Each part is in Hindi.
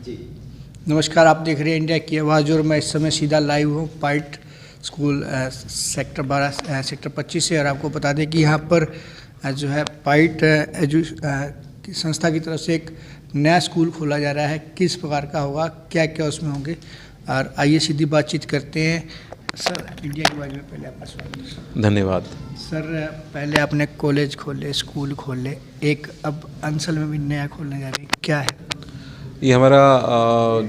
जी नमस्कार, आप देख रहे हैं इंडिया की आवाज़ और मैं इस समय सीधा लाइव हूँ पाइट स्कूल सेक्टर 12 सेक्टर 25 से। और आपको बता दें कि यहाँ पर जो है पाइट की संस्था की तरफ से एक नया स्कूल खोला जा रहा है। किस प्रकार का होगा, क्या क्या उसमें होंगे, और आइए सीधी बातचीत करते हैं। सर, इंडिया की आवाज़ में पहले आपका स्वागत। धन्यवाद सर, पहले आपने कॉलेज खोले, स्कूल खोले, एक अब अंसल में भी नया खोलने जा रहे हैं, क्या है? ये हमारा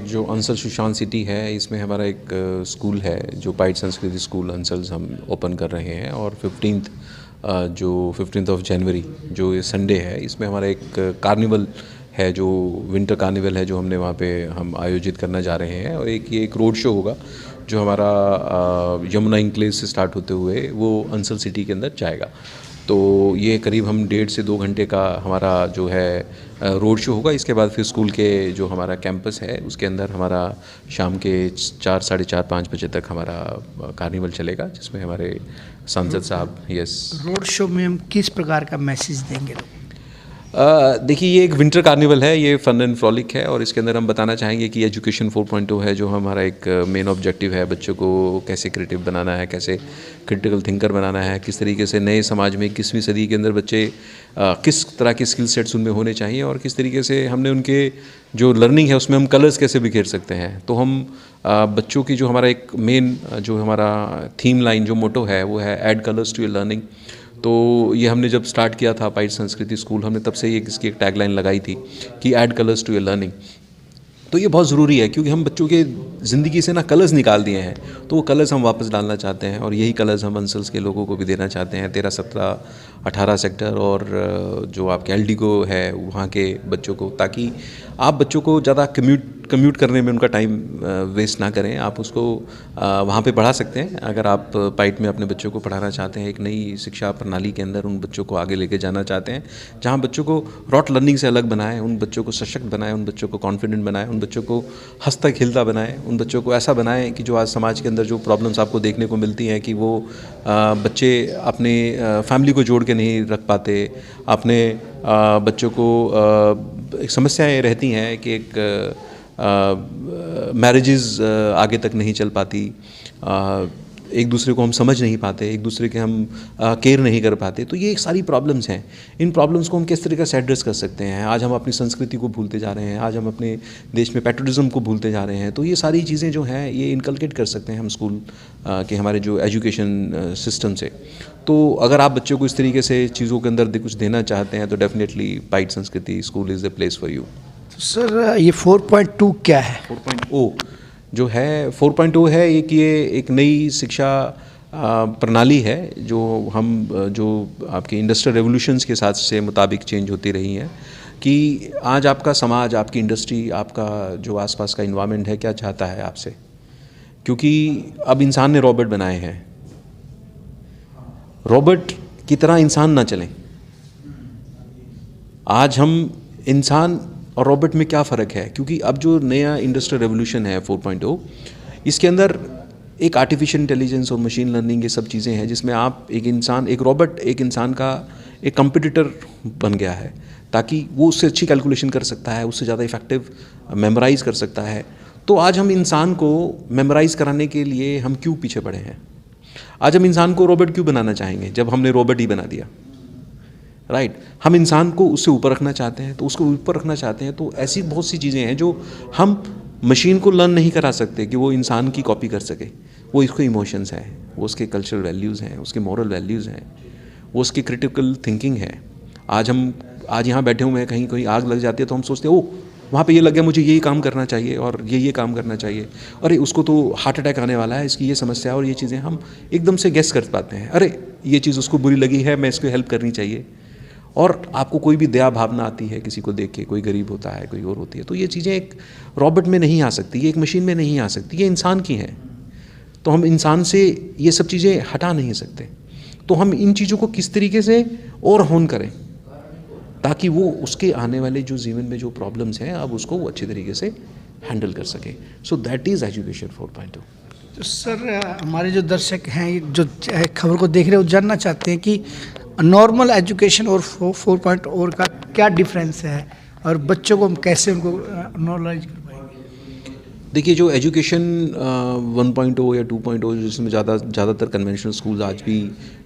जो अंसल सुशांत सिटी है, इसमें हमारा एक स्कूल है जो पाइट संस्कृति स्कूल अंसल्स हम ओपन कर रहे हैं। और 15th ऑफ जनवरी जो ये संडे है, इसमें हमारा एक कार्निवल है, जो विंटर कार्निवल है, जो हमने वहाँ पे हम आयोजित करना जा रहे हैं। और ये एक रोड शो होगा जो हमारा यमुना इंक्लेव से स्टार्ट होते हुए वो अंसल सिटी के अंदर जाएगा। तो ये करीब हम 1.5 से 2 घंटे का हमारा जो है रोड शो होगा। इसके बाद फिर स्कूल के जो हमारा कैंपस है उसके अंदर हमारा शाम के 4, साढ़े 4, 5 बजे तक हमारा कार्निवल चलेगा, जिसमें हमारे सांसद साहब रोड शो में हम किस प्रकार का मैसेज देंगे? देखिए, ये एक विंटर कार्निवल है, ये फन एंड फ्रॉलिक है। और इसके अंदर हम बताना चाहेंगे कि एजुकेशन 4.0 है, जो हमारा एक मेन ऑब्जेक्टिव है। बच्चों को कैसे क्रिएटिव बनाना है, कैसे क्रिटिकल थिंकर बनाना है, किस तरीके से नए समाज में 21वीं सदी के अंदर बच्चे किस तरह के स्किल सेट्स उनमें होने चाहिए, और किस तरीके से हमने उनके जो लर्निंग है उसमें हम कलर्स कैसे बिखेर सकते हैं। तो हम बच्चों की जो हमारा एक मेन जो हमारा थीम लाइन जो मोटो है वो है add colours to your learning. तो ये हमने जब स्टार्ट किया था पाइट संस्कृति स्कूल, हमने तब से ये इसकी एक टैगलाइन लगाई थी कि add colours to your learning. तो ये बहुत ज़रूरी है, क्योंकि हम बच्चों के ज़िंदगी से ना कलर्स निकाल दिए हैं, तो वो कलर्स हम वापस डालना चाहते हैं। और यही कलर्स हम अंसल्स के लोगों को भी देना चाहते हैं, 13, 17, 18 सेक्टर और जो आपके एलडीगो है वहाँ के बच्चों को, ताकि आप बच्चों को ज़्यादा कम्यूट करने में उनका टाइम वेस्ट ना करें। आप उसको वहाँ पे पढ़ा सकते हैं। अगर आप पाइट में अपने बच्चों को पढ़ाना चाहते हैं, एक नई शिक्षा प्रणाली के अंदर उन बच्चों को आगे लेके जाना चाहते हैं, जहाँ बच्चों को रॉट लर्निंग से अलग बनाएं, उन बच्चों को सशक्त बनाएं, उन बच्चों को कॉन्फिडेंट बनाएं, उन बच्चों को हंसता खिलता बनाएं, उन बच्चों को ऐसा बनाएं कि जो आज समाज के अंदर जो प्रॉब्लम्स आपको देखने को मिलती हैं कि वो बच्चे अपने फैमिली को जोड़ के नहीं रख पाते, अपने बच्चों को एक समस्याएँ रहती हैं कि एक मैरिजेज़ आगे तक नहीं चल पाती, एक दूसरे को हम समझ नहीं पाते, एक दूसरे के हम केयर नहीं कर पाते। तो ये सारी प्रॉब्लम्स हैं। इन प्रॉब्लम्स को हम किस तरीके से एड्रेस कर सकते हैं? आज हम अपनी संस्कृति को भूलते जा रहे हैं, आज हम अपने देश में पैट्रियटिज्म को भूलते जा रहे हैं। तो ये सारी चीज़ें जो हैं ये इनकलकेट कर सकते हैं हम स्कूल के हमारे जो एजुकेशन सिस्टम से। तो अगर आप बच्चों को इस तरीके से चीज़ों के अंदर कुछ देना चाहते हैं तो डेफिनेटली पाइट संस्कृति school is the place for you. Sir, ये 4.2 क्या है? 4.0 जो है 4.0 है ये एक नई शिक्षा प्रणाली है, जो हम जो आपके इंडस्ट्रियल रेवोल्यूशंस के साथ से मुताबिक चेंज होती रही हैं, कि आज आपका समाज, आपकी इंडस्ट्री, आपका जो आसपास का इन्वायरमेंट है क्या चाहता है आपसे। क्योंकि अब इंसान ने रोबोट बनाए हैं, रोबोट की तरह इंसान ना चलें। आज हम इंसान और रोबोट में क्या फ़र्क है? क्योंकि अब जो नया इंडस्ट्रियल रेवोल्यूशन है 4.0, इसके अंदर एक आर्टिफिशियल इंटेलिजेंस और मशीन लर्निंग ये सब चीज़ें हैं, जिसमें आप एक रोबोट एक इंसान का एक कंपिटिटर बन गया है, ताकि वो उससे अच्छी कैलकुलेशन कर सकता है, उससे ज़्यादा इफेक्टिव मेमोराइज़ कर सकता है। तो आज हम इंसान को मेमोराइज़ कराने के लिए हम क्यों पीछे पड़े हैं? आज हम इंसान को रोबोट क्यों बनाना चाहेंगे जब हमने रोबोट ही बना दिया? राइट हम इंसान को उससे ऊपर रखना चाहते हैं, तो उसको ऊपर रखना चाहते हैं। तो ऐसी बहुत सी चीज़ें हैं जो हम मशीन को लर्न नहीं करा सकते कि वो इंसान की कॉपी कर सके। वो इसको इमोशंस हैं, वो उसके कल्चरल वैल्यूज़ हैं, उसके मॉरल वैल्यूज़ हैं, वो उसकी क्रिटिकल थिंकिंग है। आज यहाँ बैठे हुए हैं, कहीं कहीं आग लग जाती है तो हम सोचते हैं ओ वहाँ पे ये लग गया, मुझे यही काम करना चाहिए और ये काम करना चाहिए। अरे उसको तो हार्ट अटैक आने वाला है, इसकी ये समस्या है, और ये चीज़ें हम एकदम से गेस कर पाते हैं। अरे ये चीज़ उसको बुरी लगी है, मैं इसको हेल्प करनी चाहिए। और आपको कोई भी दया भावना आती है किसी को देख के, कोई गरीब होता है, कोई और होती है, तो ये चीज़ें एक रोबोट में नहीं आ सकती, ये एक मशीन में नहीं आ सकती, ये इंसान की हैं। तो हम इंसान से ये सब चीज़ें हटा नहीं सकते। तो हम इन चीज़ों को किस तरीके से और होन करें, ताकि वो उसके आने वाले जो जीवन में जो प्रॉब्लम्स हैं अब उसको वो अच्छे तरीके से हैंडल कर सके। So that is education 4.0। तो सर, हमारे जो दर्शक हैं जो खबर को देख रहे हैं वो जानना चाहते हैं कि नॉर्मल एजुकेशन और 4.0 का क्या डिफरेंस है, और बच्चों को हम कैसे उनको नॉलेज कर पाएंगे? देखिए, जो एजुकेशन 1.0 या 2.0 जिसमें ज़्यादातर कन्वेंशनल स्कूल्स आज भी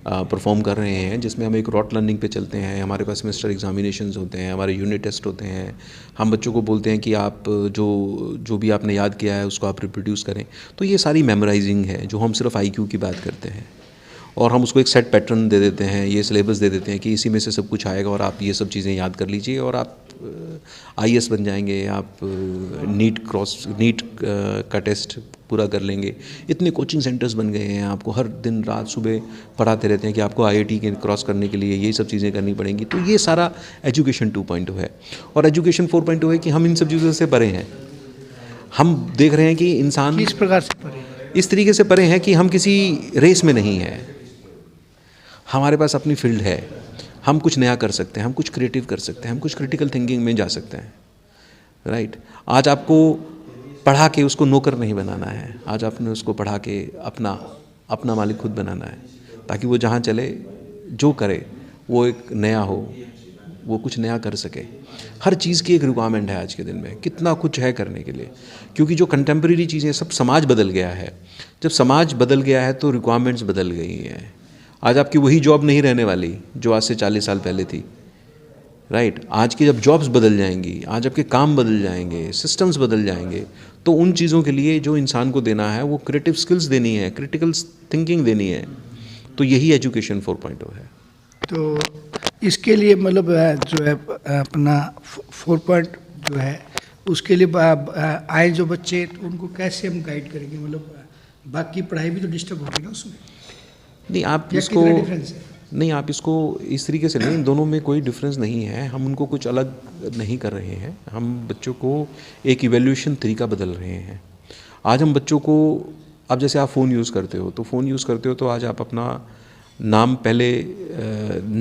परफॉर्म कर रहे हैं, जिसमें हम एक रॉट लर्निंग पे चलते हैं, हमारे पास सेमेस्टर एग्जामिनेशंस होते हैं, हमारे यूनिट टेस्ट होते हैं, हम बच्चों को बोलते हैं कि आप जो भी आपने याद किया है उसको आप रिप्रोड्यूस करें। तो ये सारी मेमोराइजिंग है, जो हम सिर्फ IQ की बात करते हैं, और हम उसको एक सेट पैटर्न दे देते हैं, ये सिलेबस दे देते हैं कि इसी में से सब कुछ आएगा और आप ये सब चीज़ें याद कर लीजिए और आप IAS बन जाएंगे, आप नीट का टेस्ट पूरा कर लेंगे। इतने कोचिंग सेंटर्स बन गए हैं, आपको हर दिन रात सुबह पढ़ाते रहते हैं कि आपको IIT के क्रॉस करने के लिए ये सब चीज़ें करनी पड़ेंगी। तो ये सारा एजुकेशन 2.0 है। और एजुकेशन 4.0 है कि हम इन सब चीज़ों से परे हैं। हम देख रहे हैं कि इंसान किस प्रकार से पढ़े? इस तरीके से परे हैं कि हम किसी रेस में नहीं हैं, हमारे पास अपनी फील्ड है, हम कुछ नया कर सकते हैं, हम कुछ क्रिएटिव कर सकते हैं, हम कुछ क्रिटिकल थिंकिंग में जा सकते हैं, राइट। आज आपको पढ़ा के उसको नौकर नहीं बनाना है, आज आपने उसको पढ़ा के अपना मालिक खुद बनाना है, ताकि वो जहाँ चले जो करे वो एक नया हो, वो कुछ नया कर सके। हर चीज़ की एक रिक्वायरमेंट है आज के दिन में, कितना कुछ है करने के लिए, क्योंकि जो कंटेम्प्रेरी चीज़ें सब समाज बदल गया है। जब समाज बदल गया है तो रिक्वायरमेंट्स बदल गई हैं। आज आपकी वही जॉब नहीं रहने वाली जो आज से 40 साल पहले थी, राइट। आज की जब जॉब्स बदल जाएंगी, आज आपके काम बदल जाएंगे, सिस्टम्स बदल जाएंगे, तो उन चीज़ों के लिए जो इंसान को देना है वो क्रिएटिव स्किल्स देनी है, क्रिटिकल थिंकिंग देनी है। तो यही एजुकेशन 4.0 है। तो इसके लिए मतलब जो है अपना 4 जो है उसके लिए आए जो बच्चे, तो उनको कैसे हम गाइड करेंगे? मतलब बाकी पढ़ाई भी तो डिस्टर्ब होगी ना उसमें। नहीं, आप इसको इस तरीके से नहीं, दोनों में कोई डिफरेंस नहीं है। हम उनको कुछ अलग नहीं कर रहे हैं, हम बच्चों को एक इवैल्यूएशन तरीका बदल रहे हैं। आज हम बच्चों को, अब जैसे आप फ़ोन यूज़ करते हो तो आज आप अपना नाम पहले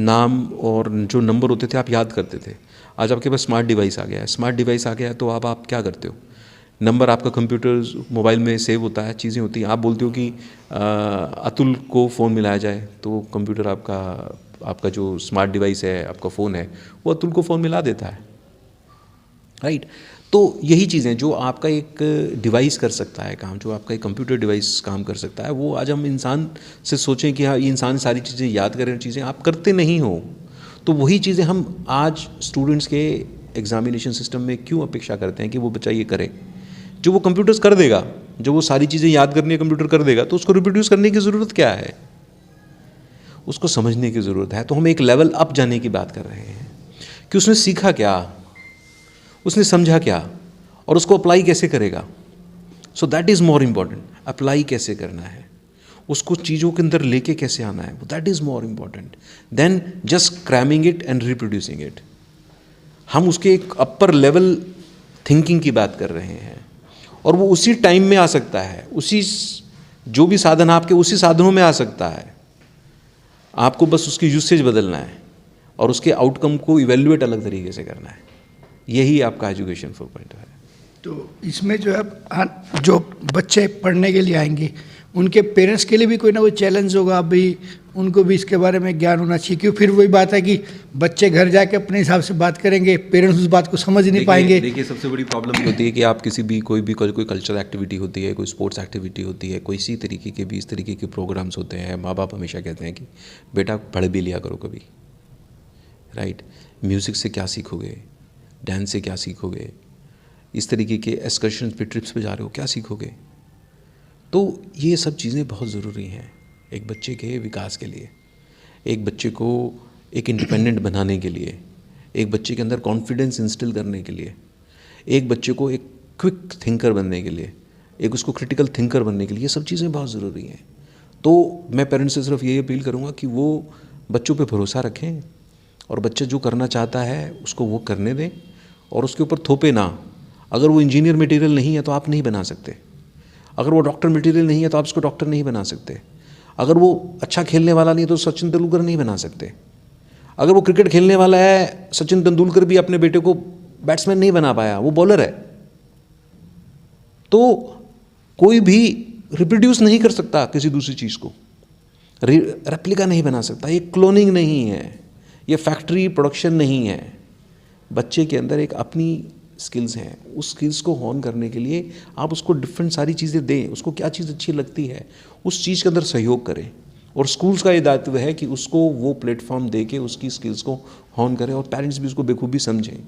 नाम और जो नंबर होते थे आप याद करते थे। आज आपके पास स्मार्ट डिवाइस आ गया है, तो अब आप क्या करते हो, नंबर आपका कंप्यूटर मोबाइल में सेव होता है, चीज़ें होती हैं। आप बोलते हो कि अतुल को फ़ोन मिलाया जाए, तो कंप्यूटर आपका जो स्मार्ट डिवाइस है, आपका फ़ोन है, वो अतुल को फ़ोन मिला देता है, राइट। तो यही चीज़ें जो आपका एक डिवाइस कर सकता है काम, जो आपका एक कंप्यूटर डिवाइस काम कर सकता है, वो आज हम इंसान से सोचें कि हाँ ये इंसान सारी चीज़ें याद करें, चीज़ें आप करते नहीं हो। तो वही चीज़ें हम आज स्टूडेंट्स के एग्जामिनेशन सिस्टम में क्यों अपेक्षा करते हैं कि वो बच्चा ये करे, जो वो कंप्यूटर्स कर देगा, जो वो सारी चीज़ें याद करनी है कंप्यूटर कर देगा, तो उसको रिप्रोड्यूस करने की ज़रूरत क्या है, उसको समझने की ज़रूरत है। तो हम एक लेवल अप जाने की बात कर रहे हैं कि उसने सीखा क्या, उसने समझा क्या, और उसको अप्लाई कैसे करेगा। So that is more important. Apply कैसे करना है, उसको चीज़ों के अंदर लेके कैसे आना है, that is more important than just cramming it and reproducing it. हम उसके एक अपर लेवल थिंकिंग की बात कर रहे हैं, और वो उसी टाइम में आ सकता है, उसी जो भी साधन आपके उसी साधनों में आ सकता है। आपको बस उसकी यूसेज बदलना है और उसके आउटकम को इवेल्युएट अलग तरीके से करना है। यही आपका एजुकेशन 4.0 है। तो इसमें जो है जो बच्चे पढ़ने के लिए आएंगे उनके पेरेंट्स के लिए भी कोई ना कोई चैलेंज होगा, अभी उनको भी इसके बारे में ज्ञान होना चाहिए, क्योंकि फिर वही बात है कि बच्चे घर जाके अपने हिसाब से बात करेंगे, पेरेंट्स उस बात को समझ नहीं पाएंगे। देखिए, सबसे बड़ी प्रॉब्लम ये होती है कि आप कोई कल्चरल एक्टिविटी होती है, कोई स्पोर्ट्स एक्टिविटी होती है, कोई इसी तरीके के भी इस तरीके के प्रोग्राम्स होते हैं, माँ बाप हमेशा कहते हैं कि बेटा पढ़ भी लिया करो कभी, राइट। म्यूज़िक से क्या सीखोगे, डांस से क्या सीखोगे, इस तरीके के एक्सकर्शन पे, ट्रिप्स पे जा रहे हो, क्या सीखोगे। तो ये सब चीज़ें बहुत ज़रूरी हैं एक बच्चे के विकास के लिए, एक बच्चे को एक इंडिपेंडेंट बनाने के लिए, एक बच्चे के अंदर कॉन्फिडेंस इंस्टिल करने के लिए, एक बच्चे को एक क्विक थिंकर बनने के लिए, एक उसको क्रिटिकल थिंकर बनने के लिए, ये सब चीज़ें बहुत ज़रूरी हैं। तो मैं पेरेंट्स से सिर्फ यही अपील करूँगा कि वो बच्चों पे भरोसा रखें और बच्चा जो करना चाहता है उसको वो करने दें और उसके ऊपर थोपे ना। अगर वो इंजीनियर मटेरियल नहीं है तो आप नहीं बना सकते, अगर वो डॉक्टर मटेरियल नहीं है तो आप उसको डॉक्टर नहीं बना सकते, अगर वो अच्छा खेलने वाला नहीं है तो सचिन तेंदुलकर नहीं बना सकते, अगर वो क्रिकेट खेलने वाला है, सचिन तेंदुलकर भी अपने बेटे को बैट्समैन नहीं बना पाया, वो बॉलर है। तो कोई भी रिप्रोड्यूस नहीं कर सकता किसी दूसरी चीज़ को, रेप्लिका नहीं बना सकता। ये क्लोनिंग नहीं है, ये फैक्ट्री प्रोडक्शन नहीं है। बच्चे के अंदर एक अपनी स्किल्स हैं, उस स्किल्स को हॉर्न करने के लिए आप उसको डिफरेंट सारी चीज़ें दें, उसको क्या चीज़ अच्छी लगती है उस चीज़ के अंदर सहयोग करें। और स्कूल्स का ये दायित्व है कि उसको वो प्लेटफॉर्म दे के उसकी स्किल्स को हॉर्न करें और पेरेंट्स भी उसको बेखूबी समझें,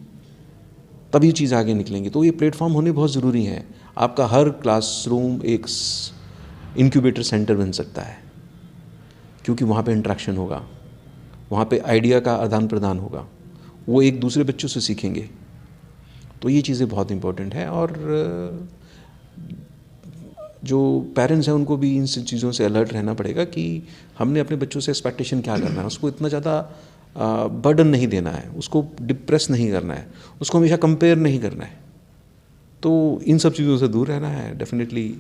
तब ये चीज़ आगे निकलेंगी। तो ये प्लेटफॉर्म होने बहुत ज़रूरी है। आपका हर क्लासरूम एक इंक्यूबेटर सेंटर बन सकता है, क्योंकि वहाँ पे इंटरेक्शन होगा, वहाँ पे आइडिया का आदान प्रदान होगा, वो एक दूसरे बच्चों से सीखेंगे। तो ये चीज़ें बहुत इंपॉर्टेंट है। और जो पेरेंट्स हैं उनको भी इन सब चीज़ों से अलर्ट रहना पड़ेगा कि हमने अपने बच्चों से एक्सपेक्टेशन क्या करना है। उसको इतना ज़्यादा बर्डन नहीं देना है, उसको डिप्रेस नहीं करना है, उसको हमेशा कंपेयर नहीं करना है। तो इन सब चीज़ों से दूर रहना है, डेफिनेटली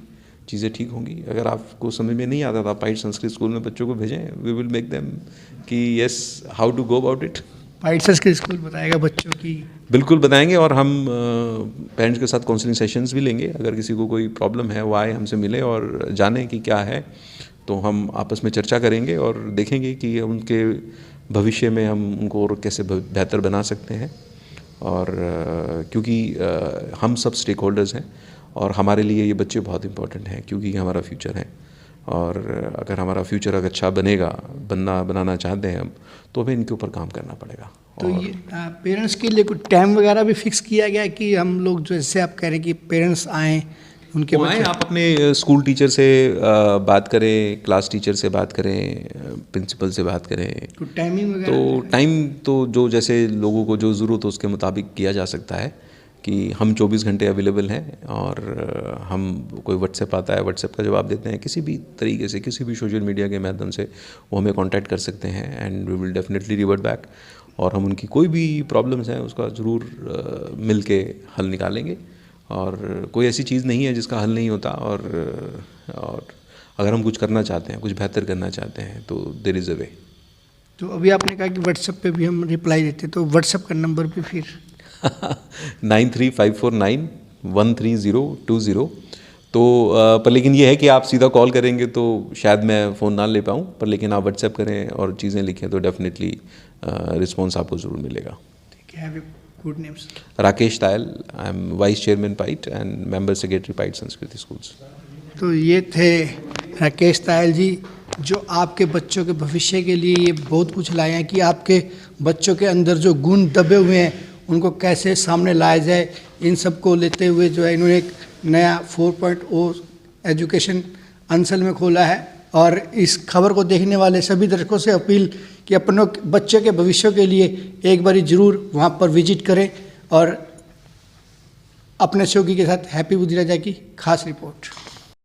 चीज़ें ठीक होंगी। अगर आपको समझ में नहीं आता तो आप पाइट संस्कृत स्कूल में बच्चों को भेजें, वी विल मेक देम कि yes how to go about it. पाइट संस्कृत स्कूल बताएगा बच्चों की, बिल्कुल बताएंगे। और हम पेरेंट्स के साथ काउंसलिंग सेशंस भी लेंगे। अगर किसी को कोई प्रॉब्लम है वो आए, हमसे मिले और जाने कि क्या है, तो हम आपस में चर्चा करेंगे और देखेंगे कि उनके भविष्य में हम उनको और कैसे बेहतर बना सकते हैं। और क्योंकि हम सब स्टेक होल्डर्स हैं और हमारे लिए ये बच्चे बहुत इंपॉर्टेंट हैं, क्योंकि ये हमारा फ्यूचर है। और अगर हमारा फ्यूचर अगर अच्छा बनाना चाहते हैं हम, तो हमें इनके ऊपर काम करना पड़ेगा। तो ये पेरेंट्स के लिए कुछ टाइम वगैरह भी फिक्स किया गया है कि हम लोग जैसे आप कह रहे हैं कि पेरेंट्स आएँ उनके बच्चे, आप अपने स्कूल टीचर से बात करें, क्लास टीचर से बात करें, प्रिंसिपल से बात करें। तो टाइमिंग वगैरह, तो टाइम तो जो जैसे लोगों को जो ज़रूरत हो उसके मुताबिक किया जा सकता है कि हम 24 घंटे अवेलेबल हैं। और हम कोई व्हाट्सएप आता है, व्हाट्सएप का जवाब देते हैं, किसी भी तरीके से, किसी भी सोशल मीडिया के माध्यम से वो हमें कांटेक्ट कर सकते हैं and we will definitely revert back. और हम उनकी कोई भी प्रॉब्लम्स हैं उसका ज़रूर मिल के हल निकालेंगे। और कोई ऐसी चीज़ नहीं है जिसका हल नहीं होता। और अगर हम कुछ करना चाहते हैं, कुछ बेहतर करना चाहते हैं, तो देयर इज़ अ वे। तो अभी आपने कहा कि व्हाट्सएप पे भी हम रिप्लाई देते हैं, तो व्हाट्सएप का नंबर भी फिर 9354913020। तो पर लेकिन ये है कि आप सीधा कॉल करेंगे तो शायद मैं फ़ोन ना ले पाऊँ, पर लेकिन आप व्हाट्सएप करें और चीज़ें लिखें तो डेफिनेटली रिस्पॉन्स आपको ज़रूर मिलेगा। ठीक है, good names. Rakesh Tayal, I am vice chairman PIET and member secretary PIET Sanskriti schools. तो ये थे राकेश तायल जी, जो आपके बच्चों के भविष्य के लिए ये बहुत कुछ लाए हैं कि आपके बच्चों के अंदर जो गुण दबे हुए हैं उनको कैसे सामने लाया जाए। इन सब को लेते हुए जो है इन्होंने एक नया 4.0 एजुकेशन अंचल में खोला है। और इस खबर को देखने वाले सभी दर्शकों से अपील कि अपनों बच्चे के भविष्य के लिए एक बारी ज़रूर वहाँ पर विजिट करें। और अपने सहयोगी के साथ हैप्पी बुद्धि राजा की खास रिपोर्ट।